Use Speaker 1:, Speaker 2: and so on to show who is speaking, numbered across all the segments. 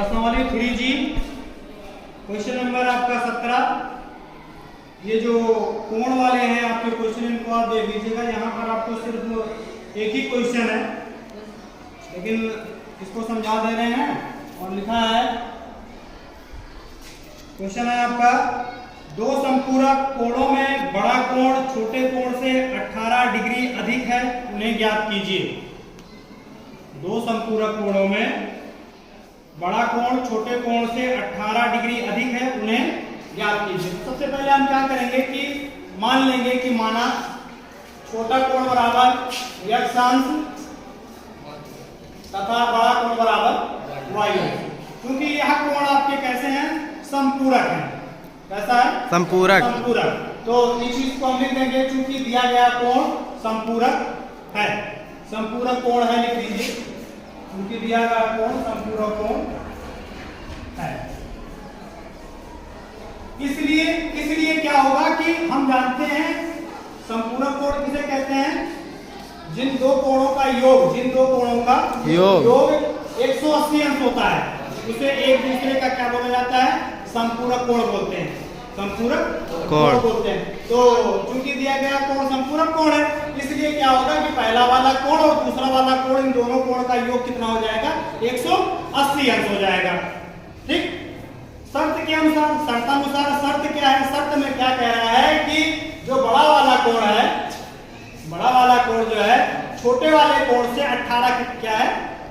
Speaker 1: प्रश्नावली 3G question number आपका 17। ये जो कोण वाले हैं आपके क्वेश्चन, इनको आप देख लीजिएगा। यहाँ पर आपको सिर्फ एक ही क्वेश्चन है, लेकिन इसको समझा दे रहे हैं और लिखा है। क्वेश्चन है आपका, दो संपूरक कोणों में बड़ा कोण छोटे कोण से 18 डिग्री अधिक है, उन्हें ज्ञात कीजिए। दो संपूरक कोणों में बड़ा कोण छोटे कोण से 18 डिग्री अधिक है, उन्हें ज्ञात कीजिए। सबसे पहले हम क्या करेंगे कि मान लेंगे कि माना छोटा कोण बराबर x अंश तथा बड़ा कोण बराबर y अंश। क्योंकि यह कोण आपके कैसे हैं? संपूरक हैं। कैसा है?
Speaker 2: संपूरक।
Speaker 1: संपूरक। तो इस चीज को हम लिख देंगे, चूंकि दिया गया कोण संपूरक है। संपूरक कोण है, लिख दीजिए। क्योंकि दिया गया कोण संपूरक कोण है। इसलिए क्या होगा कि हम जानते हैं संपूरक कोण किसे कहते हैं? जिन दो कोणों का योग, योग 180 अंश होता है, उसे एक दूसरे का क्या बोला जाता है? संपूरक कोण बोलते हैं। संपूरक कोण बोलते हैं। तो चूंकि दिया गया कोण संपूरक कोण है, इसलिए क्या होगा कि पहला वाला कोण और दूसरा वाला कोण, इन दोनों कोण का योग कितना हो जाएगा? 180 अंश हो जाएगा। ठीक। शर्त के अनुसार, शर्तानुसार शर्त क्या है? शर्त में क्या कह रहा है कि जो बड़ा वाला कोण है, बड़ा वाला कोण जो है छोटे वाले कोण से 18 क्या है?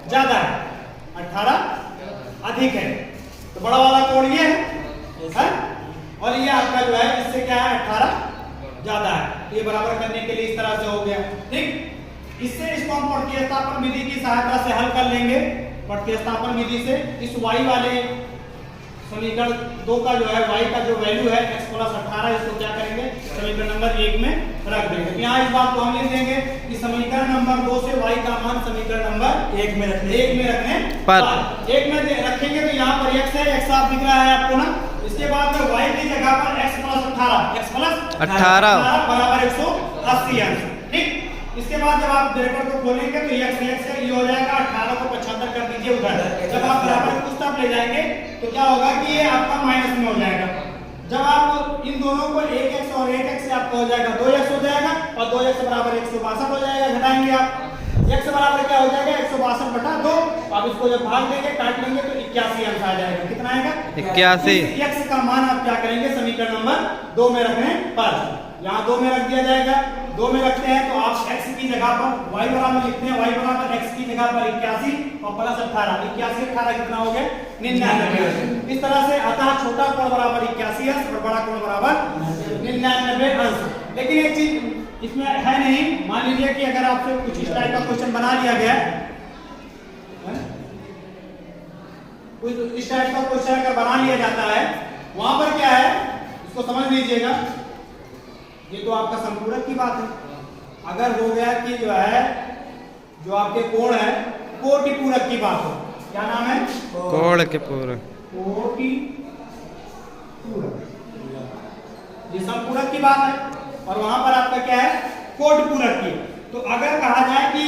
Speaker 1: ज्यादा है, 18 अधिक है। तो बड़ा वाला कोण ये है और ये आपका जो है इससे क्या है? 18 ज्यादा है। ये बराबर करने के लिए इस तरह से हो गया। ठीक। इसको हम प्रतिस्थापन विधि की सहायता से हल कर लेंगे। प्रतिस्थापन विधि से इस y वाले समीकरण 2 का जो है y का जो वैल्यू है x + 18, इसको क्या करेंगे? समीकरण नंबर 1 में रख देंगे। तो यहाँ इस बात को हम लिख देंगे कि समीकरण नंबर 2 से y का मान समीकरण नंबर 1 में रखने पर 1 में रखेंगे। तो यहाँ पर x है, x साफ दिख रहा है आपको ना। इसके बाद में y की जगह पर x + 18 बराबर 180 अंश। ठीक। इसके बाद जब आप ब्रैकेट को खोलेंगे तो x ये हो जाएगा 18 को 75 कर दीजिए उधर। जब आप बराबर कुछ तब ले जाएंगे तो क्या होगा कि ये आपका माइनस में हो जाएगा। जब आप इन दोनों को 1x और 1x से आपका हो जाएगा 2x हो जाएगा और 2x बराबर 162 हो जाएगा। घटाएंगे आप, x बराबर क्या हो जाएगा? 162 बटा 2। आप इसको जब भाग देंगे, काट लेंगे तो 81 अंश आ जाएगा। कितना आएगा? 81। x का मान आप क्या करेंगे? समीकरण नंबर 2 में रखने पर यहाँ 2 में रख दिया जाएगा। 2 में रखते हैं तो आप x की जगह पर y बराबर लिखते हैं, y बराबर x की जगह पर 81 और प्लस 18। 81 18 कितना हो गया? 99। इस तरह से अतः छोटा कोण बराबर 81 अंश और बड़ा कोण बराबर 99 अंश। लेकिन एक चीज इसमें है नहीं, मान लीजिए कि अगर आपसे कुछ इस टाइप का क्वेश्चन बना लिया गया, इस टाइप का क्वेश्चन अगर बना लिया जाता है, वहां पर क्या है इसको समझ लीजिएगा। ये तो आपका संपूरक की बात है। अगर हो गया कि जो है जो आपके कोण है कोटि पूरक की बात हो, क्या नाम है?
Speaker 2: कोण के पूरक।
Speaker 1: कोटि पूरक, ये संपूरक की बात है और वहां पर आपका क्या है? कोटि पूरक की। तो अगर कहा जाए कि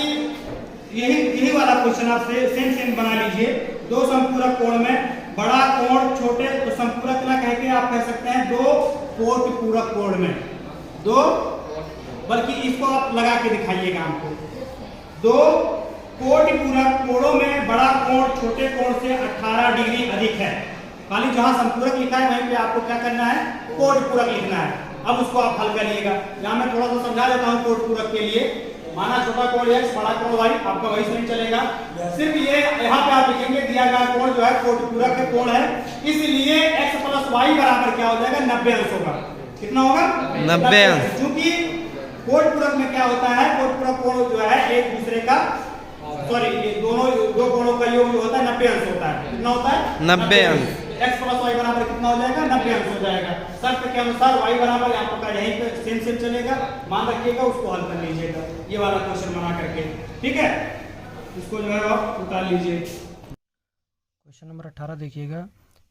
Speaker 1: यही वाला क्वेश्चन आप सेम बना लीजिए। दो संपूरक कोण में बड़ा कोण छोटे, तो संपूरक ना कह के आप कह सकते हैं दो कोटि पूरक कोण में, दो, बल्कि इसको आप लगा के दिखाइएगा हमको। दो कोटि पूरक कोणों में बड़ा कोण छोटे कोण से 18 डिग्री अधिक है। खाली जहां संपूरक लिखा है वहीं पे आपको क्या करना है? कोटि पूरक लिखना है। अब उसको आप हल करिएगा। यहाँ मैं थोड़ा सा समझा देता हूँ कोटि पूरक के लिए। माना छोटा कोण x, बड़ा कोण y, आपका वही से नहीं चलेगा। सिर्फ ये यहाँ पे आप लिखेंगे दिया गया कोण जो है कोटि पूरक के कोण है, इसलिए x + y बराबर क्या हो जाएगा? 90 अंश होगा। कितना होगा? 90 अंश। क्योंकि कोटि पूरक में क्या होता है? कोटि पूरक कोण जो है एक दूसरे का, सॉरी, ये दो कोणों का योग होता है 90 अंश होता है। कितना होता है? 90 अंश। x + y बराबर कितना हो जाएगा? 90 अंश हो जाएगा। शर्त के अनुसार y बराबर आपका यहीं पे सेम चलेगा। मान रखिएगा, उसको हल कर लीजिएगा ये वाला क्वेश्चन बना करके। ठीक है, इसको जो है आप उतार लीजिए।
Speaker 3: क्वेश्चन नंबर 18 देखिएगा।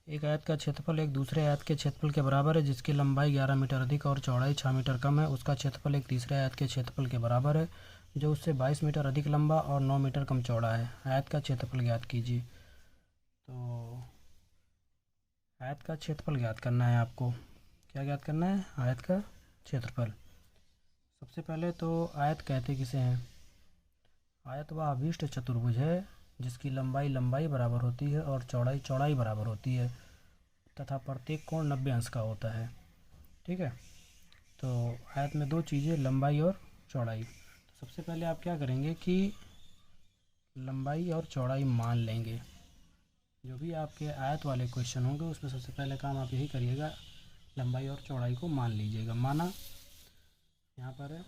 Speaker 3: एक आयत का क्षेत्रफल एक दूसरे आयत के क्षेत्रफल के बराबर है, जिसकी लंबाई 11 मीटर अधिक और चौड़ाई 6 मीटर कम है। उसका क्षेत्रफल एक तीसरे आयत के क्षेत्रफल के बराबर है, जो उससे 22 मीटर अधिक लंबा और 9 मीटर कम चौड़ा है। आयत का क्षेत्रफल ज्ञात कीजिए। तो आयत का क्षेत्रफल ज्ञात करना है आपको। क्या ज्ञात करना है? आयत का क्षेत्रफल। सबसे पहले तो आयत कहते किसे हैं? आयत वह अभीष्ट चतुर्भुज है जिसकी लंबाई लंबाई बराबर होती है और चौड़ाई चौड़ाई बराबर होती है तथा प्रत्येक कोण 90 अंश का होता है। ठीक है, तो आयत में दो चीज़ें, लंबाई और चौड़ाई। तो सबसे पहले आप क्या करेंगे कि लंबाई और चौड़ाई मान लेंगे। जो भी आपके आयत वाले क्वेश्चन होंगे उसमें सबसे पहले काम आप यही करिएगा, लंबाई और चौड़ाई को मान लीजिएगा। माना, यहाँ पर है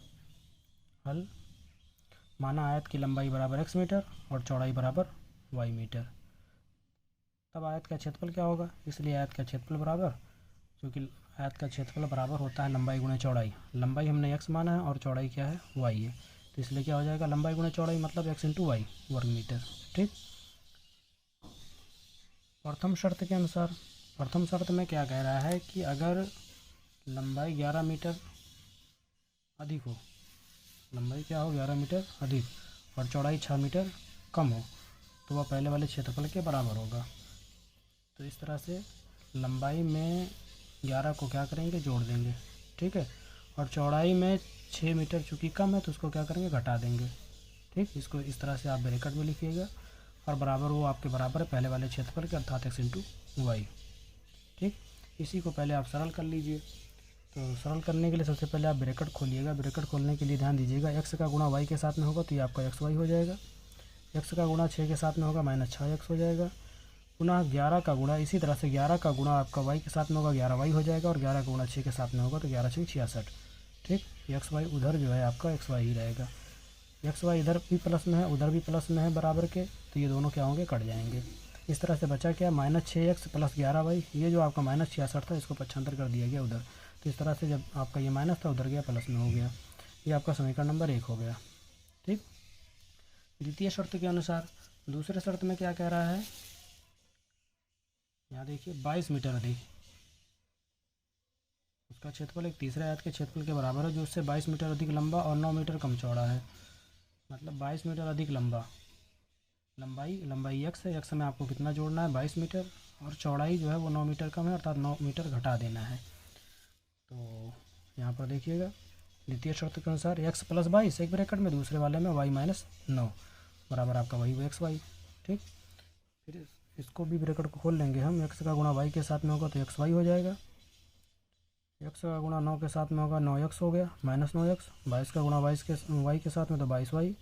Speaker 3: हल, माना आयत की लंबाई बराबर x मीटर और चौड़ाई बराबर y मीटर। तब आयत का क्षेत्रफल क्या होगा? इसलिए आयत का क्षेत्रफल बराबर, क्योंकि आयत का क्षेत्रफल बराबर होता है लंबाई गुणे चौड़ाई। लंबाई हमने x माना है और चौड़ाई क्या है? y है, तो इसलिए क्या हो जाएगा? लंबाई गुणे चौड़ाई मतलब x इंटू वाई वर्ग मीटर। ठीक। प्रथम शर्त के अनुसार, प्रथम शर्त में क्या कह रहा है कि अगर लंबाई 11 मीटर अधिक हो, लंबाई क्या हो? 11 मीटर अधिक और चौड़ाई 6 मीटर कम हो, तो वह पहले वाले क्षेत्रफल के बराबर होगा। तो इस तरह से लंबाई में 11 को क्या करेंगे? जोड़ देंगे। ठीक है, और चौड़ाई में 6 मीटर चूँकि कम है तो उसको क्या करेंगे? घटा देंगे। ठीक, इसको इस तरह से आप ब्रैकेट में लिखिएगा और बराबर वो आपके बराबर है पहले वाले क्षेत्रफल के, अर्थात x इंटू वाई। ठीक, इसी को पहले आप सरल कर लीजिए। तो सरल करने के लिए सबसे पहले आप ब्रैकेट खोलिएगा। ब्रैकेट खोलने के लिए ध्यान दीजिएगा, x का गुणा y के साथ में होगा तो ये आपका xy हो जाएगा, x का गुणा 6 के साथ में होगा माइनस 6x हो जाएगा, पुनः 11 का गुणा इसी तरह से 11 का गुणा आपका y के साथ में होगा 11y हो जाएगा और 11 का गुणा 6 के साथ में होगा तो 11 6 66। ठीक, xy उधर जो है आपका xy ही रहेगा, xy इधर भी प्लस में है उधर भी प्लस में है बराबर के, तो ये दोनों क्या होंगे? कट जाएंगे। इस तरह से बचा क्या? Minus 6x plus 11y। ये जो आपका माइनस 66 था इसको पक्षांतर कर दिया गया उधर, तो इस तरह से जब आपका ये माइनस था उधर गया प्लस में हो गया। ये आपका समीकरण नंबर 1 हो गया। ठीक, द्वितीय शर्त के अनुसार दूसरे शर्त में क्या कह रहा है? यहाँ देखिए 22 मीटर अधिक, उसका क्षेत्रफल एक तीसरे आयत के क्षेत्रफल के बराबर है जो उससे 22 मीटर अधिक लंबा और 9 मीटर कम चौड़ा है। मतलब 22 मीटर अधिक लंबा, लंबाई x है, x में आपको कितना जोड़ना है? 22 मीटर, और चौड़ाई जो है वो 9 मीटर कम है अर्थात 9 मीटर घटा देना है। तो यहाँ पर देखिएगा द्वितीय शर्त के अनुसार x प्लस 22 एक ब्रैकेट में, दूसरे वाले में y माइनस 9 बराबर आपका वही वो xy। ठीक, फिर इसको भी ब्रैकेट को खोल लेंगे हम, x का गुणा y के साथ में होगा तो xy हो जाएगा, x का गुणा 9 के साथ में होगा 9x हो गया माइनस 9x, 22 का गुणा y के साथ में तो 22y,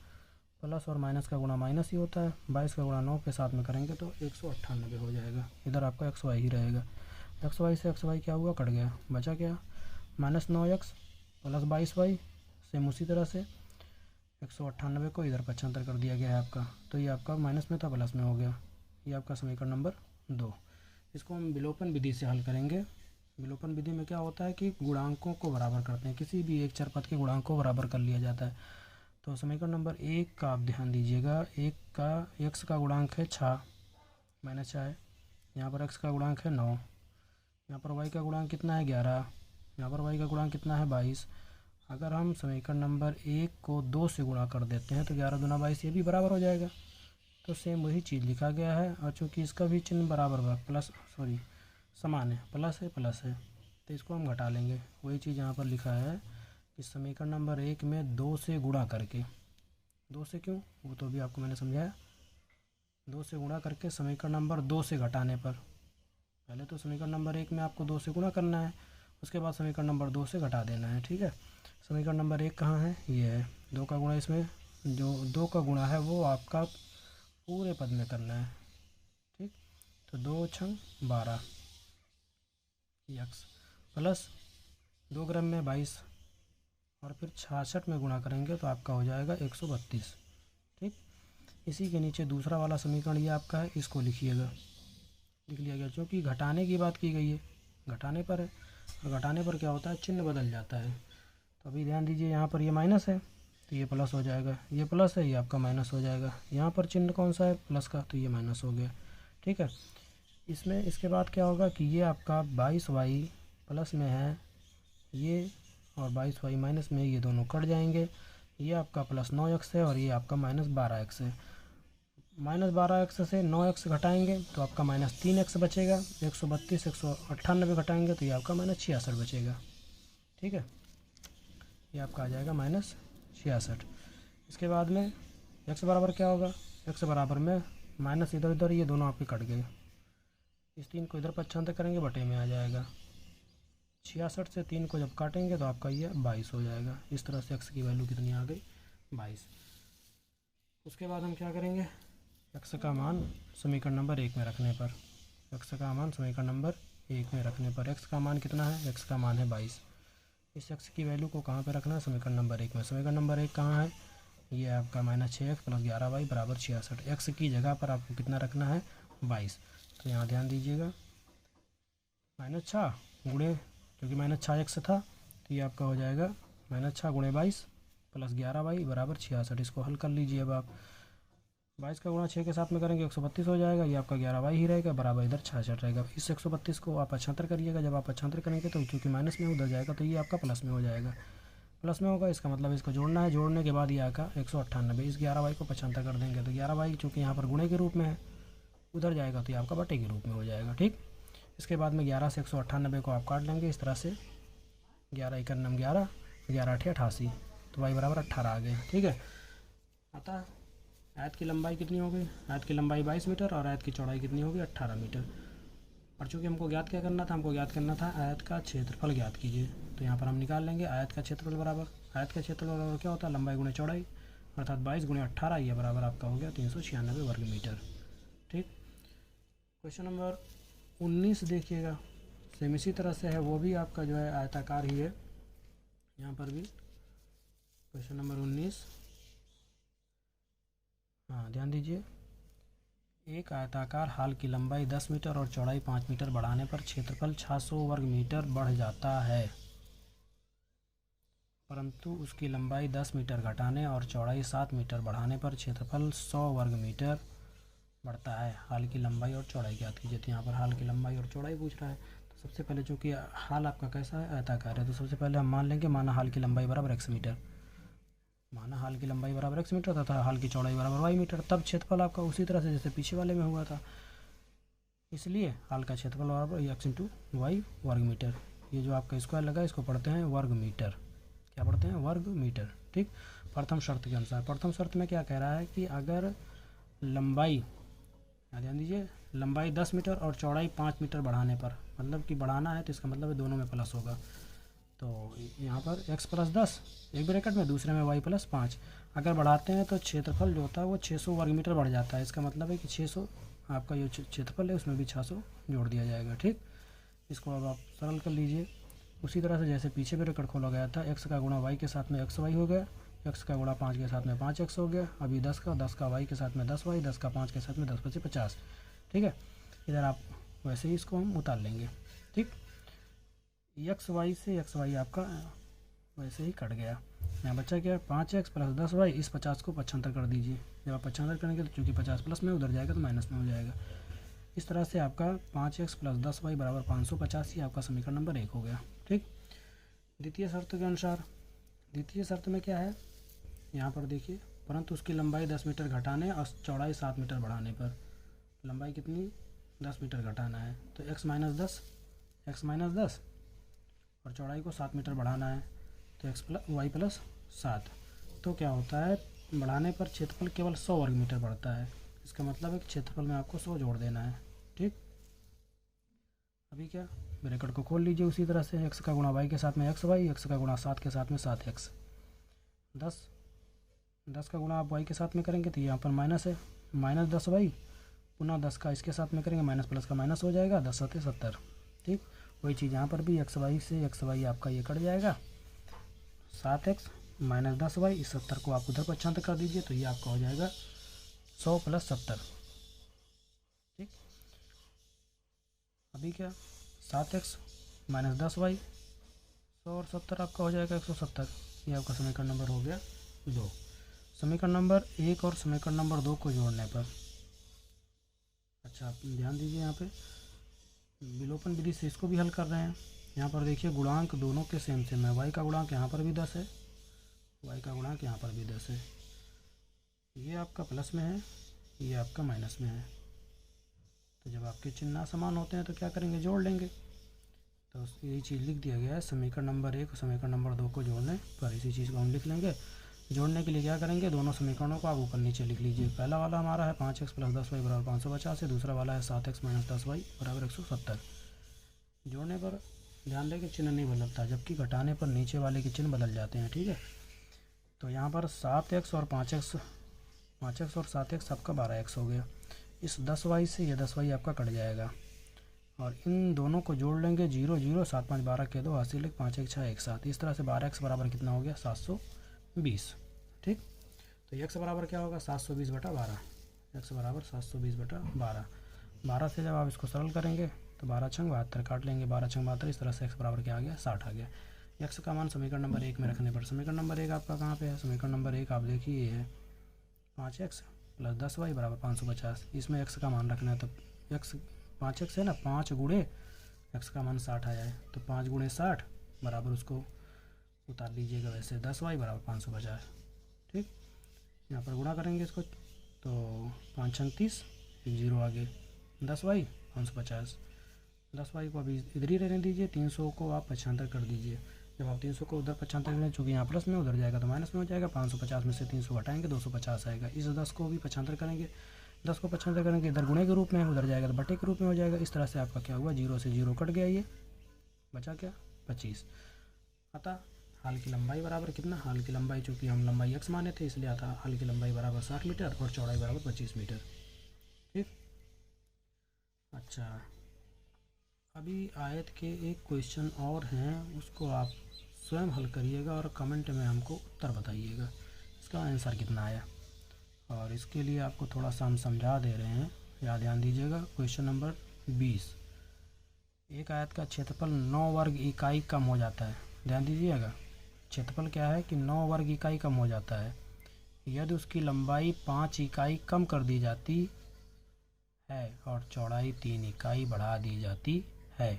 Speaker 3: प्लस और माइनस का गुणा माइनस ही होता है, 22 का गुणा 9 के साथ में करेंगे तो 198 हो जाएगा। इधर आपका xy ही रहेगा, xy से xy क्या हुआ? कट गया, बचा क्या? Minus 9x plus 22y। Same उसी तरह से 198 को इधर पक्षांतर कर दिया गया है आपका, तो ये आपका माइनस में था प्लस में हो गया। ये आपका समीकरण नंबर 2। इसको हम विलोपन विधि से हल करेंगे। विलोपन विधि में क्या होता है कि गुणांकों को बराबर करते हैं, किसी भी एक चरपद के गुणांक को बराबर कर लिया जाता है। तो समीकरण नंबर 1 का आप ध्यान दीजिएगा, एक का x का गुणांक है 6 माइनस 6, यहाँ पर x का गुणांक है 9, यहाँ पर y का गुणांक कितना है 11, यहाँ पर y का गुणांक कितना है 22। अगर हम समीकरण नंबर 1 को 2 से गुणा कर देते हैं तो 11 दूना 22 ये भी बराबर हो जाएगा। तो सेम वही चीज़ लिखा गया है, और चूँकि इसका भी चिन्ह बराबर प्लस समान है, प्लस है, तो इसको हम घटा लेंगे। वही चीज़ यहाँ पर लिखा है कि समीकरण नंबर 1 में 2 से गुणा करके, 2 से क्यों वो तो भी आपको मैंने समझाया, 2 से गुणा करके समीकरण नंबर 2 से घटाने पर, पहले तो समीकरण नंबर 1 में आपको 2 से गुणा करना है, उसके बाद समीकरण नंबर 2 से घटा देना है। ठीक है, समीकरण नंबर 1 कहाँ है? ये है। 2 का गुणा, इसमें जो 2 का गुणा है वो आपका पूरे पद में करना है। ठीक, तो 2 छंग 12 x प्लस 2 ग्राम में 22 और फिर 66 में गुणा करेंगे तो आपका हो जाएगा 132। ठीक, इसी के नीचे दूसरा वाला समीकरण ये आपका है, इसको लिख लिया गया क्योंकि घटाने की बात की गई है, घटाने पर है, और घटाने पर क्या होता है? चिन्ह बदल जाता है। तो अभी ध्यान दीजिए, यहाँ पर ये माइनस है तो ये प्लस हो जाएगा, ये प्लस है ये आपका माइनस हो जाएगा, यहाँ पर चिन्ह कौन सा है? प्लस का, तो ये माइनस हो गया। ठीक है, इसमें इसके बाद क्या होगा कि ये आपका 22y प्लस में है ये, और 22y माइनस में, ये दोनों कट जाएंगे। ये आपका प्लस 9x है और ये आपका माइनस 12x है। -12x से 9x घटाएंगे तो आपका -3x बचेगा। 132 198 घटाएंगे तो ये आपका -66 बचेगा। ठीक है, ये आपका आ जाएगा -66। इसके बाद में x बराबर क्या होगा, x बराबर में माइनस इधर इधर ये दोनों आपके कट गए, इस 3 को इधर पक्षांतर करेंगे बटे में आ जाएगा। 66 से 3 को जब काटेंगे तो आपका ये 22 हो जाएगा। इस तरह से x की वैल्यू कितनी आ गई, 22। उसके बाद हम क्या करेंगे, x का मान समीकरण नंबर 1 में रखने पर, x का मान समीकरण नंबर 1 में रखने पर x का मान कितना है, x का मान है 22। इस x की वैल्यू को कहाँ पे रखना है, समीकरण नंबर 1 में। समीकरण नंबर 1 कहाँ है, ये आपका -6x + 11y बराबर 66। x की जगह पर आपको कितना रखना है, 22। तो यहाँ ध्यान दीजिएगा, -6 गुणे, क्योंकि -6x था तो ये आपका हो जाएगा -6 × 22 + 11y बराबर 66। इसको हल कर लीजिए। अब आप 22 का गुणा 6 के साथ में करेंगे 132 हो जाएगा, ये आपका 11y ही रहेगा, बराबर इधर 66 रहेगा। इस 132 को आप पक्षांतर करिएगा, जब आप पक्षांतर करेंगे तो चूँकि माइनस में उधर जाएगा तो ये आपका प्लस में हो जाएगा, प्लस में होगा। इसका मतलब इसको जोड़ना है, जोड़ने के बाद ये आएगा 198। इस 11y को पक्षांतर कर देंगे तो 11y चूँकि यहाँ पर गुणे के रूप में है, उधर जाएगा तो ये आपका बटे के रूप में हो जाएगा। ठीक, इसके बाद में 11 से 198 को आप काट लेंगे इस तरह से, 11 × 9 11, 11 × 8 88, तो y बराबर 18 आ गए। ठीक है, अतः आयत की लंबाई कितनी हो गई, आयत की लंबाई 22 मीटर और आयत की चौड़ाई कितनी होगी, 18 मीटर। और चूँकि हमको ज्ञात क्या करना था, हमको ज्ञात करना था आयत का क्षेत्रफल ज्ञात कीजिए। तो यहाँ पर हम निकाल लेंगे आयत का क्षेत्रफल बराबर, आयत का क्षेत्रफल बराबर क्या होता है, लंबाई गुणे चौड़ाई, अर्थात 22 × 18, ये बराबर आपका हो गया 396 वर्ग मीटर। ठीक, क्वेश्चन नंबर 19 देखिएगा, सेम इसी तरह से है, वो भी आपका जो है आयताकार ही है। यहाँ पर भी क्वेश्चन नंबर 19, हाँ ध्यान दीजिए, एक आयताकार हाल की लंबाई 10 मीटर और चौड़ाई 5 मीटर बढ़ाने पर क्षेत्रफल 600 वर्ग मीटर बढ़ जाता है, परंतु उसकी लंबाई 10 मीटर घटाने और चौड़ाई 7 मीटर बढ़ाने पर क्षेत्रफल 100 वर्ग मीटर बढ़ता है। हाल की लंबाई और चौड़ाई ज्ञात कीजिए। तो यहाँ पर हाल की लंबाई और चौड़ाई पूछ रहा है, तो सबसे पहले चूँकि हाल आपका कैसा है, आयताकार है, तो सबसे पहले हम मान लेंगे, माना हाल की लंबाई बराबर x मीटर, माना हाल की लंबाई बराबर x मीटर तथा हाल की चौड़ाई बराबर y मीटर, तब क्षेत्रफल आपका उसी तरह से जैसे पीछे वाले में हुआ था, इसलिए हाल का क्षेत्रफल बराबर x × y वर्ग मीटर। ये जो आपका स्क्वायर लगा इसको पढ़ते हैं वर्ग मीटर, क्या पढ़ते हैं, वर्ग मीटर। ठीक, प्रथम शर्त के अनुसार, प्रथम शर्त में क्या कह रहा है कि अगर लंबाई, ध्यान दीजिए, लंबाई 10 मीटर और चौड़ाई 5 मीटर बढ़ाने पर, मतलब कि बढ़ाना है तो इसका मतलब है दोनों में प्लस होगा। तो यहाँ पर x + 10 एक ब्रैकेट में, दूसरे में y + 5, अगर बढ़ाते हैं तो क्षेत्रफल जो होता है वो 600 वर्ग मीटर बढ़ जाता है। इसका मतलब है कि 600 आपका जो क्षेत्रफल है उसमें भी 600 जोड़ दिया जाएगा। ठीक, इसको अब आप सरल कर लीजिए, उसी तरह से जैसे पीछे ब्रैकेट खोला गया था, x का गुणा y के साथ में xy हो गया, x का गुणा 5 के साथ में 5x हो गया, अभी 10 का y के साथ में 10y, 10 का 5 के साथ में 10 × 5 = 50। ठीक है, इधर आप वैसे ही इसको हम उतार लेंगे। ठीक, xy से xy आपका वैसे ही कट गया, यहाँ बच्चा क्या है, 5x + 10y, इस 50 को पक्षांतर कर दीजिए। जब आप पक्षांतर करेंगे तो चूँकि 50 प्लस में उधर जाएगा तो माइनस में हो जाएगा। इस तरह से आपका 5x + 10y बराबर 550, ही आपका समीकरण नंबर 1 हो गया। ठीक, द्वितीय शर्त के अनुसार, द्वितीय शर्त में क्या है, यहाँ पर देखिए, परंतु उसकी लंबाई 10 मीटर घटाने और चौड़ाई 7 मीटर बढ़ाने पर, लंबाई कितनी, 10 मीटर घटाना है तो x - 10 और चौड़ाई को 7 मीटर बढ़ाना है तो y + 7, तो क्या होता है, बढ़ाने पर क्षेत्रफल केवल 100 वर्ग मीटर बढ़ता है। इसका मतलब है कि क्षेत्रफल में आपको 100 जोड़ देना है। ठीक, अभी क्या, ब्रैकेट को खोल लीजिए, उसी तरह से x का गुणा y के साथ में xy, x का गुणा 7 के साथ में 7x, 10 का गुणा आप y के साथ में करेंगे तो यहाँ पर माइनस है, -10y, पुनः 10 का इसके साथ में करेंगे, माइनस प्लस का माइनस हो जाएगा, 10 × 70। ठीक, वही चीज़ यहाँ पर भी, xy से xy आपका ये कट जाएगा, 7x - 10y, इस 70 को आप उधर पक्षांतर कर दीजिए तो ये आपका हो जाएगा 100 + 70। ठीक, अभी क्या, 7x - 10y, 100 और 70 आपका हो जाएगा 170, ये आपका समीकरण नंबर हो गया 2। समीकरण नंबर 1 और समीकरण नंबर 2 को जोड़ने पर, अच्छा आप ध्यान दीजिए, यहाँ पे विलोपन विधि से इसको भी हल कर रहे हैं। यहाँ पर देखिए गुणांक दोनों के सेम है, y का गुणांक यहाँ पर भी 10 है, y का गुणांक यहाँ पर भी 10 है, ये आपका प्लस में है, ये आपका माइनस में है। तो जब आपके चिन्ह ना समान होते हैं तो क्या करेंगे, जोड़ लेंगे। तो यही चीज़ लिख दिया गया है, समीकरण नंबर 1 और समीकरण नंबर 2 को जोड़ने पर इसी चीज़ को हम लिख लेंगे। जोड़ने के लिए क्या करेंगे, दोनों समीकरणों को आप ऊपर नीचे लिख लीजिए। पहला वाला हमारा है 5x + 10y = 550 है, दूसरा वाला है 7x - 10y = 170। जोड़ने पर ध्यान दें कि चिन्ह नहीं बदलता, जबकि घटाने पर नीचे वाले के चिन्ह बदल जाते हैं। ठीक है, तो यहाँ पर 7x और 5x और 7x आपका 12x हो गया। इस 10y से ये 10y आपका कट जाएगा और इन दोनों को जोड़ लेंगे। 0 0 7 5 12 के 2 हासिल 5 1 6 1 7। इस तरह से 12x बराबर कितना हो गया, 720। ठीक, तो x बराबर क्या होगा, 720/12। x बराबर 720/12। 12 से जब आप इसको सरल करेंगे तो 12 × 72 काट लेंगे, 12 × 72। इस तरह से x बराबर क्या आ गया, 60 आ गया। x का मान समीकरण नंबर 1 में रखने पर, समीकरण नंबर 1 आपका कहाँ पे है, समीकरण नंबर 1 आप देखिए ये है 5x + 10y = 550। इसमें x का मान रखना है, तो x 5x है ना, 5 × x का मान 60 आया है, तो 5 × 60 बराबर उसको उतार लीजिएगा वैसे, 10y = 550। ठीक, यहाँ पर गुणा करेंगे इसको तो 5 × 30, 0 आगे, 10y 550। 10y को अभी इधर ही रहने दीजिए, 300 को आप 75 कर दीजिए। जब आप 300 को उधर 75 करें, चूँकि यहाँ प्लस में उधर जाएगा तो माइनस में हो जाएगा। 550 में से 300 घटाएंगे 250 आएगा। इस 10 को भी 75 करेंगे, 10 को 75 करेंगे, इधर गुणे के रूप में, उधर जाएगा तो बटे के रूप में हो जाएगा। इस तरह से आपका क्या हुआ, 0 से 0 कट गया, ये बचा क्या, 25। अतः हाल की लंबाई बराबर कितना, हाल की लंबाई, चूँकि हम लंबाई x माने थे इसलिए आता हाल की लंबाई बराबर 60 मीटर और चौड़ाई बराबर 25 मीटर। ठीक, अच्छा, अभी आयत के एक क्वेश्चन और हैं, उसको आप स्वयं हल करिएगा और कमेंट में हमको उत्तर बताइएगा इसका आंसर कितना आया। और इसके लिए आपको थोड़ा सा हम समझा दे रहे हैं, या ध्यान दीजिएगा। क्वेश्चन नंबर 20, एक आयत का क्षेत्रफल 9 वर्ग इकाई कम हो जाता है। ध्यान दीजिएगा, क्षेत्रफल क्या है कि 9 वर्ग इकाई कम हो जाता है यदि उसकी लंबाई 5 इकाई कम कर दी जाती है और चौड़ाई 3 इकाई बढ़ा दी जाती है।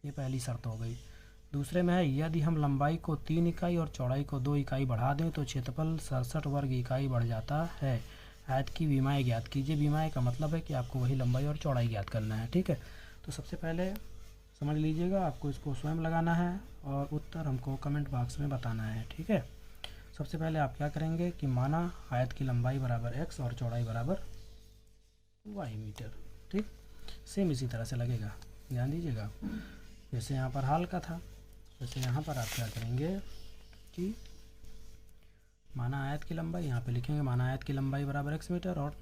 Speaker 3: ये पहली शर्त हो गई। दूसरे में है, यदि हम लंबाई को 3 इकाई और चौड़ाई को 2 इकाई बढ़ा दें तो क्षेत्रफल 67 वर्ग इकाई बढ़ जाता है। आयत की विमाएँ ज्ञात कीजिए। विमाएँ का मतलब है कि आपको वही लंबाई और चौड़ाई ज्ञात करना है। ठीक है, तो सबसे पहले समझ लीजिएगा, आपको इसको स्वयं लगाना है और उत्तर हमको कमेंट बॉक्स में बताना है। ठीक है, सबसे पहले आप क्या करेंगे कि माना आयत की लंबाई बराबर x और चौड़ाई बराबर y मीटर। ठीक, सेम इसी तरह से लगेगा, ध्यान दीजिएगा। जैसे यहाँ पर हाल का था, वैसे यहाँ पर आप क्या करेंगे कि माना आयत की लंबाई, यहाँ पे लिखेंगे माना आयत की लंबाई बराबर x मीटर और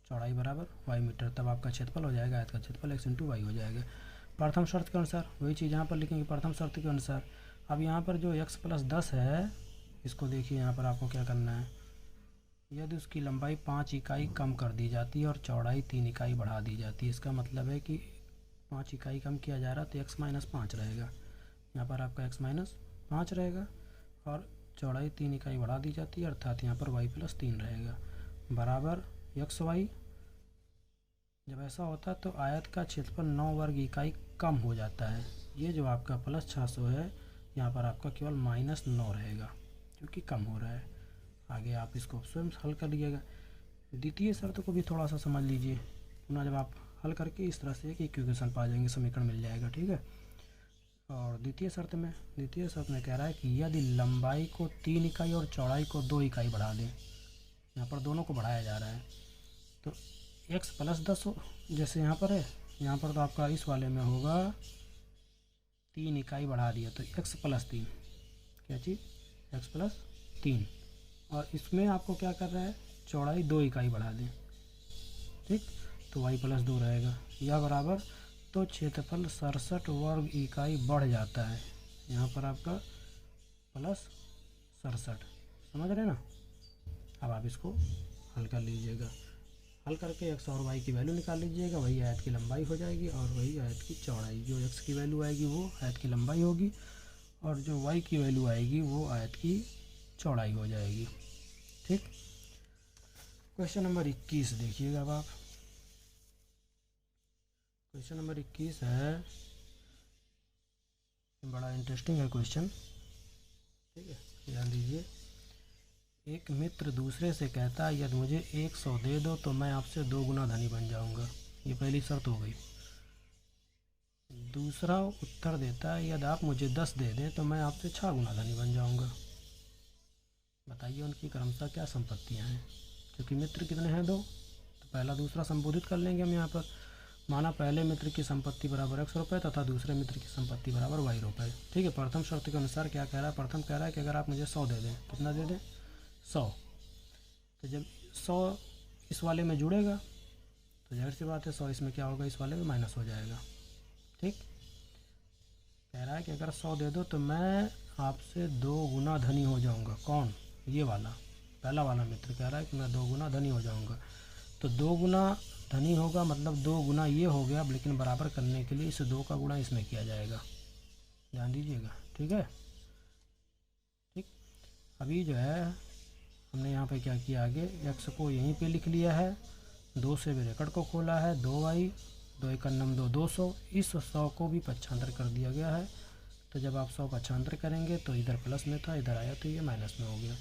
Speaker 3: चौड़ाई बराबर y मीटर। तब आपका क्षेत्रफल हो जाएगा, आयत का क्षेत्रफल x × y हो जाएगा। प्रथम शर्त के अनुसार वही चीज़ यहाँ पर लिखेंगे, प्रथम शर्त के अनुसार। अब यहाँ पर जो x + 10 है, इसको देखिए, यहाँ पर आपको क्या करना है, यदि उसकी लंबाई 5 इकाई कम कर दी जाती है और चौड़ाई 3 इकाई बढ़ा दी जाती है। इसका मतलब है कि 5 इकाई कम किया जा रहा है तो x - 5 रहेगा। यहाँ पर आपका x - 5 रहेगा और चौड़ाई 3 इकाई बढ़ा दी जाती है, अर्थात यहाँ पर y + 3 रहेगा बराबर xy। जब ऐसा होता है तो आयत का क्षेत्रफल 9 वर्ग इकाई कम हो जाता है। ये जो आपका +600 है, यहाँ पर आपका केवल -9 रहेगा क्योंकि कम हो रहा है। आगे आप इसको स्वयं हल कर लीजिएगा। द्वितीय शर्त को भी थोड़ा सा समझ लीजिए। पुनः जब आप हल करके इस तरह से एक इक्वेशन पा जाएंगे, समीकरण मिल जाएगा। ठीक है, और द्वितीय शर्त में कह रहा है कि यदि लंबाई को 3 इकाई और चौड़ाई को 2 इकाई बढ़ा दें, यहाँ पर दोनों को बढ़ाया जा रहा है, तो x + 10 जैसे यहाँ पर है, यहाँ पर तो आपका इस वाले में होगा 3 इकाई बढ़ा दिया तो x + 3, क्या चीज़, x + 3, और इसमें आपको क्या कर रहा है, चौड़ाई 2 इकाई बढ़ा दें। ठीक, तो y + 2 रहेगा, यह बराबर, तो क्षेत्रफल 67 वर्ग इकाई बढ़ जाता है। यहाँ पर आपका +67, समझ रहे ना। अब आप इसको हल कर लीजिएगा, हल करके x और y की वैल्यू निकाल लीजिएगा, वही आयत की लंबाई हो जाएगी और वही आयत की चौड़ाई। जो x की वैल्यू आएगी वो आयत की लंबाई होगी और जो y की वैल्यू आएगी वो आयत की चौड़ाई हो जाएगी। ठीक, क्वेश्चन नंबर 21 देखिएगा। अब आप क्वेश्चन नंबर 21 है, बड़ा इंटरेस्टिंग है क्वेश्चन। ठीक है, ध्यान दीजिए। एक मित्र दूसरे से कहता है यदि मुझे 100 दे दो तो मैं आपसे 2 गुना धनी बन जाऊंगा। ये पहली शर्त हो गई। दूसरा उत्तर देता है यदि आप मुझे 10 दे दें तो मैं आपसे 6 गुना धनी बन जाऊंगा। बताइए उनकी क्रमशः क्या संपत्तियां हैं। क्योंकि मित्र कितने हैं? 2, तो पहला दूसरा संबोधित कर लेंगे हम यहाँ पर। माना पहले मित्र की संपत्ति बराबर x रुपये तथा दूसरे मित्र की संपत्ति बराबर y रुपये। ठीक है। प्रथम शर्त के अनुसार क्या कह रहा है? प्रथम कह रहा है कि अगर आप मुझे 100 दे दें, कितना दे दें? 100। तो जब 100 इस वाले में जुड़ेगा तो जाहिर सी बात है 100 इसमें क्या होगा? इस वाले में माइनस हो जाएगा। ठीक। कह रहा है कि अगर 100 दे दो तो मैं आपसे 2 गुना धनी हो जाऊंगा। कौन? ये वाला, पहला वाला मित्र कह रहा है कि मैं 2 गुना धनी हो जाऊंगा। तो 2 गुना धनी होगा मतलब 2 गुना ये हो गया, लेकिन बराबर करने के लिए इस 2 का गुणा इसमें किया जाएगा। ध्यान दीजिएगा। ठीक है। ठीक। अभी जो है हमने यहाँ पे क्या किया, आगे x को यहीं पे लिख लिया है, 2 से ब्रैकेट को खोला है, 2y, 2 1 2 200। इस 100 को भी पक्षांतर कर दिया गया है। तो जब आप 100 पक्षांतर करेंगे तो इधर प्लस में था, इधर आया तो ये माइनस में हो गया।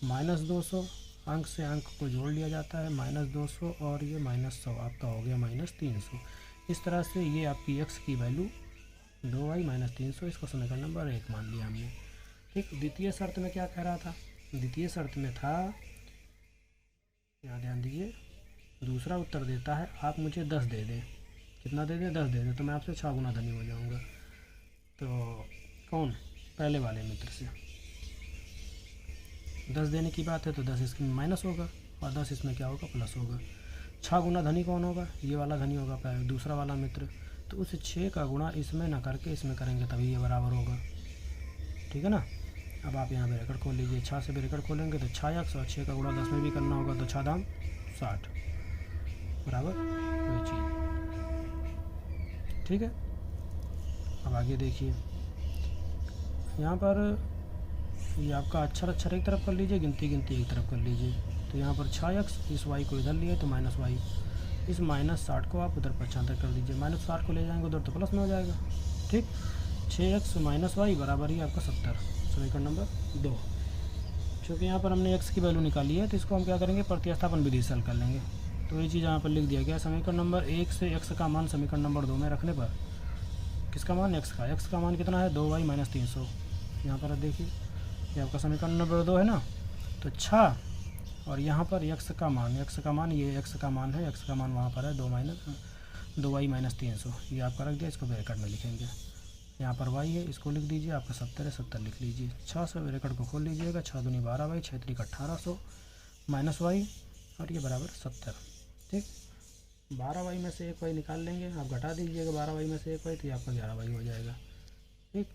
Speaker 3: -200 अंक से अंक को जोड़ लिया जाता है, -200 और ये -100 आपका हो गया -300। इस तरह से ये आपकी x की वैल्यू 2y -300, इसको समीकरण नंबर 1 मान लिया हमने। ठीक। द्वितीय शर्त में क्या कह रहा था? द्वितीय शर्त में था, यहाँ ध्यान दीजिए, दूसरा उत्तर देता है आप मुझे 10 दे दें। कितना दे दें? 10 दे दें तो मैं आपसे 6 गुना धनी हो जाऊँगा। तो कौन? पहले वाले मित्र से 10 देने की बात है तो 10 इसमें माइनस होगा और 10 इसमें क्या होगा? प्लस होगा। 6 गुना धनी कौन होगा? ये वाला धनी होगा, पहले दूसरा वाला मित्र। तो उस 6 का गुणा इसमें ना करके इसमें करेंगे तभी ये बराबर होगा। ठीक है ना। अब आप यहाँ ब्रैकेट खोल लीजिए, 6 से ब्रैकेट खोलेंगे तो 6x और 6 का गुणा 10 में भी करना होगा, तो 6 दाम 60 बराबर वही चीज़। ठीक है। अब आगे देखिए, यहाँ पर ये आपका अक्षर एक तरफ कर लीजिए, गिनती एक तरफ कर लीजिए। तो यहाँ पर 6x, इस y को इधर लिए तो -y, इस -60 को आप उधर पक्षांतर कर दीजिए, -60 को ले जाएंगे उधर तो प्लस में हो जाएगा। ठीक। 6x -y बराबर ही आपका 70, समीकरण नंबर 2। क्योंकि यहाँ पर हमने x की वैल्यू निकाली है तो इसको हम क्या करेंगे? प्रतिस्थापन विधि से हल कर लेंगे। तो ये चीज़ यहाँ पर लिख दिया गया। समीकरण नंबर 1 से x का मान समीकरण नंबर 2 में रखने पर किसका मान? x का मान कितना है? 2y -300। यहाँ पर आप देखिए, ये आपका समीकरण नंबर 2 है ना। तो 6 और यहाँ पर x का मान ये x का मान है, x का मान वहाँ पर है 2y -300। ये आपका रख दिया, इसको ब्रैकेट में लिखेंगे। यहाँ पर y है, इसको लिख दीजिए, आपका 70 है, 70 लिख लीजिए। 6 से ब्रैकेट को खोल लीजिएगा, 6 दूनी 12y, 6 3 1800 -y और ये बराबर 70। ठीक। 12y में से 1y निकाल लेंगे, आप घटा दीजिएगा 12y में से 1y तो ये आपका 11y हो जाएगा। ठीक।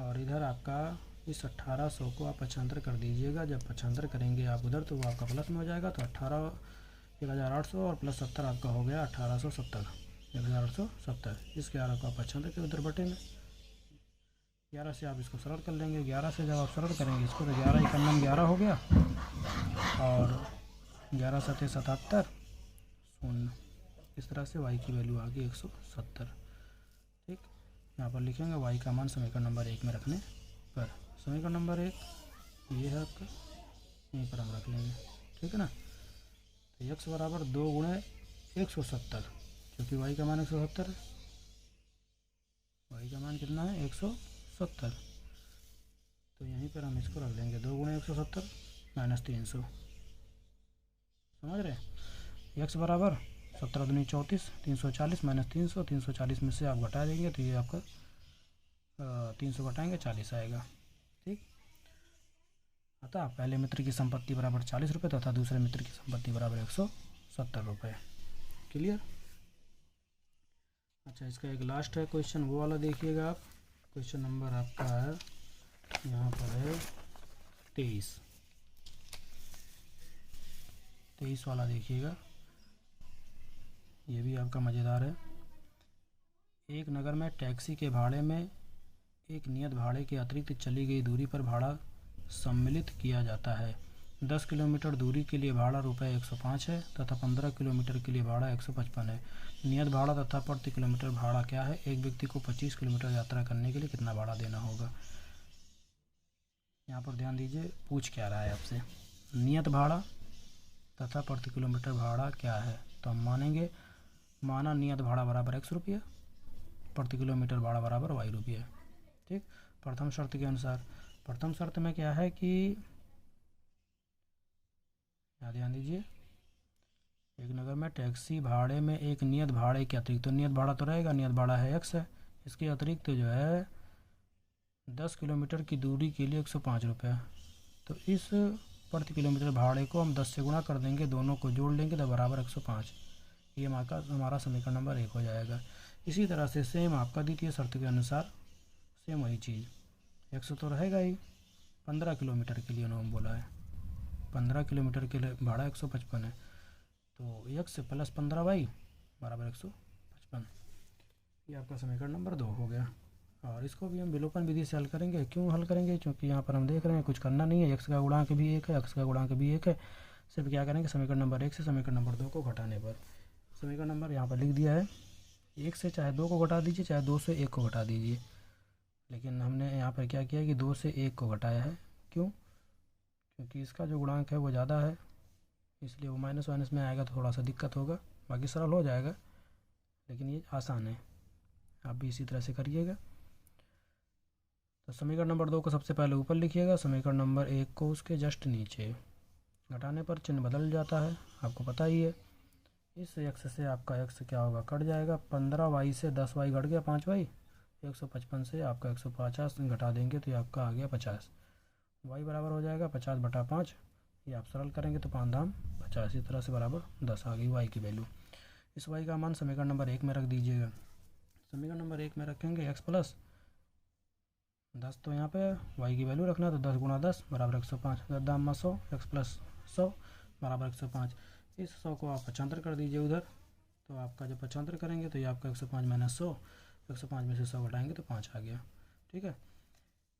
Speaker 3: और इधर आपका इस 1800 को आप पक्षांतर कर दीजिएगा। जब पक्षांतर करेंगे आप उधर तो वो आपका प्लस में हो जाएगा। तो 18,1800 और प्लस 70 आपका हो गया 1870, 1870। इस 11 को आप पक्षांतर के उधर बटे में 11 से आप इसको सरल कर लेंगे। 11 से जब आप सरल करेंगे इसको तो 11 × 11 हो गया और 11 7 77 0। इस तरह से y की वैल्यू आ गई 170। ठीक। यहाँ पर लिखेंगे y का मान समीकरण नंबर 1 में रखने पर। समीकरण नंबर 1 ये है आपका, यहीं पर हम रख लेंगे। ठीक है ना। तो x बराबर 2 × 170, क्योंकि y का मान 170 है। y का मान कितना है? 170। तो यहीं पर हम इसको रख देंगे 2 × 170 -300। समझ रहे? x बराबर 17 दूनी 34, 340 -300, 340 में से आप घटा देंगे तो ये आपका 300 घटाएंगे 40 आएगा। ठीक। अतः पहले मित्र की संपत्ति बराबर 40 रुपये तथा दूसरे मित्र की संपत्ति बराबर 170 रुपये। क्लियर? अच्छा, इसका एक लास्ट है क्वेश्चन, वो वाला देखिएगा आप। क्वेश्चन नंबर आपका है यहाँ पर है 23 वाला देखिएगा। ये भी आपका मज़ेदार है। एक नगर में टैक्सी के भाड़े में एक नियत भाड़े के अतिरिक्त चली गई दूरी पर भाड़ा सम्मिलित किया जाता है। 10 किलोमीटर दूरी के लिए भाड़ा रुपये 105 है तथा 15 किलोमीटर के लिए भाड़ा 155 है। नियत भाड़ा तथा प्रति किलोमीटर भाड़ा क्या है? एक व्यक्ति को 25 किलोमीटर यात्रा करने के लिए कितना भाड़ा देना होगा? यहाँ पर ध्यान दीजिए, पूछ क्या रहा है आपसे। नियत भाड़ा तथा प्रति किलोमीटर भाड़ा क्या है। तो हम मानेंगे, माना नियत भाड़ा बराबर x रुपये, प्रति किलोमीटर भाड़ा बराबर y रुपये। ठीक, प्रथम शर्त के अनुसार, प्रथम शर्त में क्या है कि यहाँ ध्यान दीजिए, एक नगर में टैक्सी भाड़े में एक नियत भाड़े के अतिरिक्त, तो नियत भाड़ा तो रहेगा, नियत भाड़ा है x है, इसके अतिरिक्त तो जो है 10 किलोमीटर की दूरी के लिए 105 रुपये। तो इस प्रति किलोमीटर भाड़े को हम 10 से गुणा कर देंगे, दोनों को जोड़ लेंगे तो बराबर 105। ये हमारा समीकरण नंबर 1 हो जाएगा। इसी तरह से सेम आपका द्वितीय शर्त के अनुसार सेम वही चीज़, 100 तो रहेगा ही, 15 किलोमीटर के लिए उन्होंने बोला है, 15 किलोमीटर के लिए भाड़ा 155 है, तो x प्लस 15y बराबर 155। ये आपका समीकरण नंबर 2 हो गया। और इसको भी हम विलोपन विधि से हल करेंगे। क्यों हल करेंगे, क्योंकि यहाँ पर हम देख रहे हैं कुछ करना नहीं है, x का गुणांक भी 1 है, x का गुणांक भी 1 है। सिर्फ क्या करेंगे, समीकरण नंबर 1 से समीकरण नंबर 2 को घटाने पर, समीकरण नंबर यहाँ पर लिख दिया है, 1 से चाहे 2 को घटा दीजिए, चाहे 2 से 1 को घटा दीजिए, लेकिन हमने यहाँ पर क्या किया कि 2 से 1 को घटाया है। क्यों, क्योंकि इसका जो गुणांक है वो ज़्यादा है, इसलिए वो माइनस माइनस में आएगा तो थोड़ा सा दिक्कत होगा, बाकी सरल हो जाएगा, लेकिन ये आसान है, आप भी इसी तरह से करिएगा। तो समीकरण नंबर 2 को सबसे पहले ऊपर लिखिएगा, समीकरण नंबर 1 को उसके जस्ट नीचे, घटाने पर चिन्ह बदल जाता है, आपको पता ही है। इस x से आपका x क्या होगा, कट जाएगा, 15y से 10y घट गया 5y, 155 से आपका 150 घटा देंगे तो ये आपका आ गया 50, y बराबर हो जाएगा 50/5। ये आप सरल करेंगे तो 5 दाम 50, इस तरह से बराबर 10 आ गई y की वैल्यू। इस y का मान समीकरण नंबर 1 में रख दीजिएगा। समीकरण नंबर 1 में रखेंगे x प्लस 10, तो यहाँ पे y की वैल्यू रखना, तो 10 गुणा 10 बराबर 105, 10 दाम 100, x प्लस 100 बराबर 105। इस 100 को आप 75 कर दीजिए उधर, तो आपका जब 75 करेंगे तो ये आपका 105 माइनस 100, 105 में से 100 घटाएंगे तो 5 आ गया। ठीक है,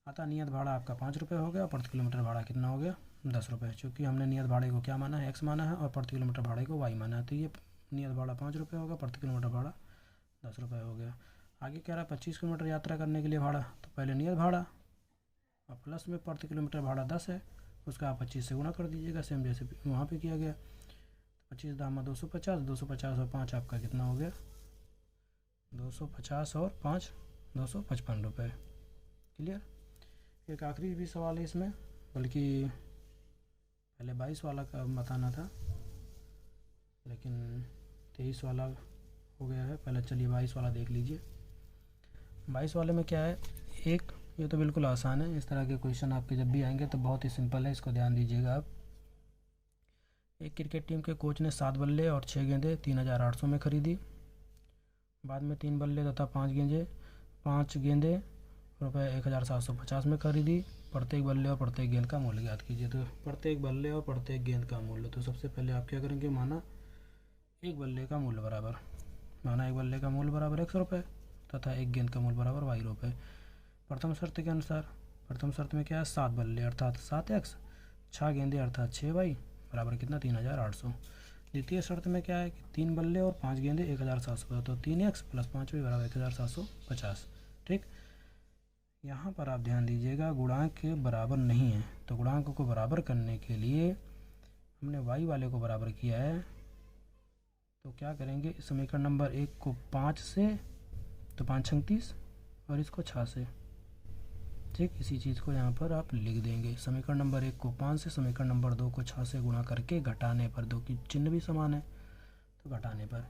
Speaker 3: अतः नियत भाड़ा आपका 5 रुपये हो गया, प्रति किलोमीटर भाड़ा कितना हो गया 10 रुपये। चूँकि हमने नियत भाड़े को क्या माना है, x माना है, और प्रति किलोमीटर भाड़े को y माना है, तो ये नियत भाड़ा 5 रुपये होगा, प्रति किलोमीटर भाड़ा 10 रुपये हो गया। आगे कह रहा है 25 किलोमीटर यात्रा करने के लिए भाड़ा, तो पहले नियत भाड़ा और प्लस में प्रति किलोमीटर भाड़ा 10 है, उसका आप 25 से गुणा कर दीजिएगा, सेम जैसे वहाँ पे किया गया। 25 दामा 250, 250 और 5 आपका कितना हो गया, 250 और 5 255 रुपये। क्लियर। एक आखिरी भी सवाल है इसमें, बल्कि पहले 22 वाला का बताना था, लेकिन 23 वाला हो गया है। पहले चलिए 22 वाला देख लीजिए। 22 वाले में क्या है, एक ये तो बिल्कुल आसान है, इस तरह के क्वेश्चन आपके जब भी आएंगे तो बहुत ही सिंपल है, इसको ध्यान दीजिएगा आप। एक क्रिकेट टीम के कोच ने 7 बल्ले और 6 गेंदें 3800 में खरीदी। बाद में 3 बल्ले तथा 5 गेंदें रुपये 1750 में खरीदी। प्रत्येक बल्ले और प्रत्येक गेंद का मूल्य ज्ञात कीजिए। तो प्रत्येक बल्ले और प्रत्येक गेंद का मूल्य, तो सबसे पहले आप क्या करेंगे, माना एक बल्ले का मूल्य बराबर, माना एक बल्ले का मूल्य बराबर 100 रुपये तथा एक गेंद का मूल्य बराबर y रुपये। प्रथम शर्त के अनुसार, प्रथम शर्त में क्या है, 7 बल्ले अर्थात 7x, 6 गेंदें अर्थात 6y बराबर कितना 3800। द्वितीय शर्त में क्या है कि 3 बल्ले और 5 गेंदें 1700, तो 3x प्लस 5y बराबर 1750। ठीक, यहाँ पर आप ध्यान दीजिएगा गुणांक बराबर नहीं है, तो गुणांक को बराबर करने के लिए हमने y वाले को बराबर किया है, तो क्या करेंगे, समीकरण नंबर 1 को 5 से, तो 5 36 और इसको 6 से। ठीक, इसी चीज़ को यहाँ पर आप लिख देंगे। समीकरण नंबर 1 को 5 से, समीकरण नंबर 2 को 6 से गुणा करके घटाने पर, 2 की चिन्ह भी समान है तो घटाने पर,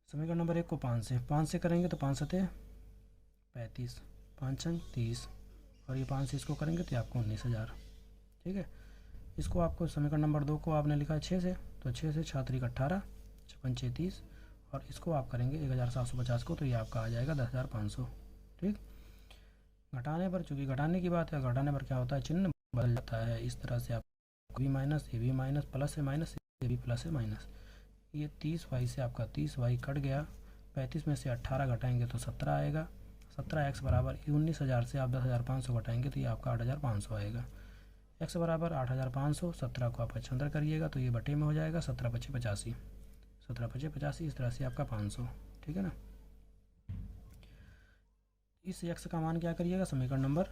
Speaker 3: समीकरण नंबर 1 को 5 से करेंगे तो 5 सते 35, 5 छंग 30, और ये 5 से इसको करेंगे तो आपको 19,000। ठीक है, इसको आपको समीकरण नंबर 2 को आपने लिखा है 6 से, तो 6 से 6 3 18, 56 6 30, और इसको आप करेंगे 1750 को, तो ये आपका आ जाएगा 10,500। ठीक, घटाने पर, चूँकि घटाने की बात है, घटाने पर क्या होता है, चिन्ह बदल जाता है। इस तरह से आप भी माइनस, ये भी माइनस, प्लस है माइनस, ये भी प्लस है माइनस। ये 30y से आपका 30y कट गया, 35 में से 18 घटाएंगे तो 17 आएगा। 17x बराबर 19,000 से आप 10,500 घटाएंगे तो ये आपका 8,500 आएगा। x बराबर 8,500, 17 को आप 75 करिएगा तो ये बटे में हो जाएगा, 17 पचे 85, 17 पचे 85, इस तरह से आपका 500। ठीक है ना। इस x का मान क्या करिएगा, समीकरण नंबर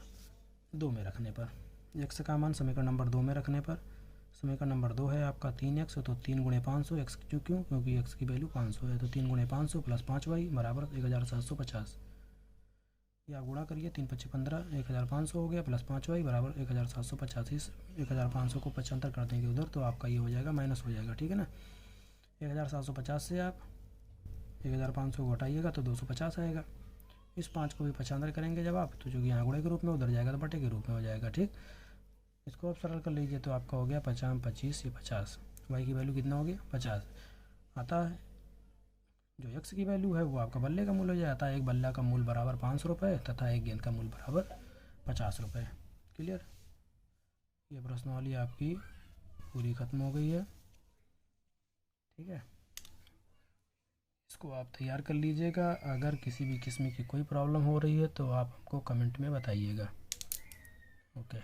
Speaker 3: 2 में रखने पर, एक्स का मान समीकरण नंबर 2 में रखने पर, समीकरण नंबर 2 है आपका 3x, तो 3 × 500 एक्स क्योंकि एक्स की वैल्यू 500 है, तो 3 × 500 + 5y बराबर 1750। ये आप गुणा करिए, 3 × 5 = 15, 1500 हो गया, प्लस 5y बराबर 1750। इस 1500 को 75 कर देंगे उधर, तो आपका ये हो जाएगा माइनस हो जाएगा, ठीक है ना। 1750 से आप 1500 को हटाइएगा तो 250 आएगा। इस 5 को भी 75 करेंगे जब आप, तो जो कि यहाँ गुणे के रूप में, उधर जाएगा तो बटे के रूप में हो जाएगा, ठीक। इसको आप सरल कर लीजिए तो आपका हो गया 50 × 25 ये 50, y की वैल्यू कितना हो गया 50 आता है। जो x की वैल्यू है वो आपका बल्ले का मूल हो जाता है। एक बल्ला का मूल बराबर 500 रुपये तथा एक गेंद का मूल बराबर 50 रुपये। क्लियर। ये प्रश्नावली आपकी पूरी ख़त्म हो गई है, ठीक है। इसको आप तैयार कर लीजिएगा। अगर किसी भी किस्म की कोई प्रॉब्लम हो रही है तो आप हमको कमेंट में बताइएगा। ओके।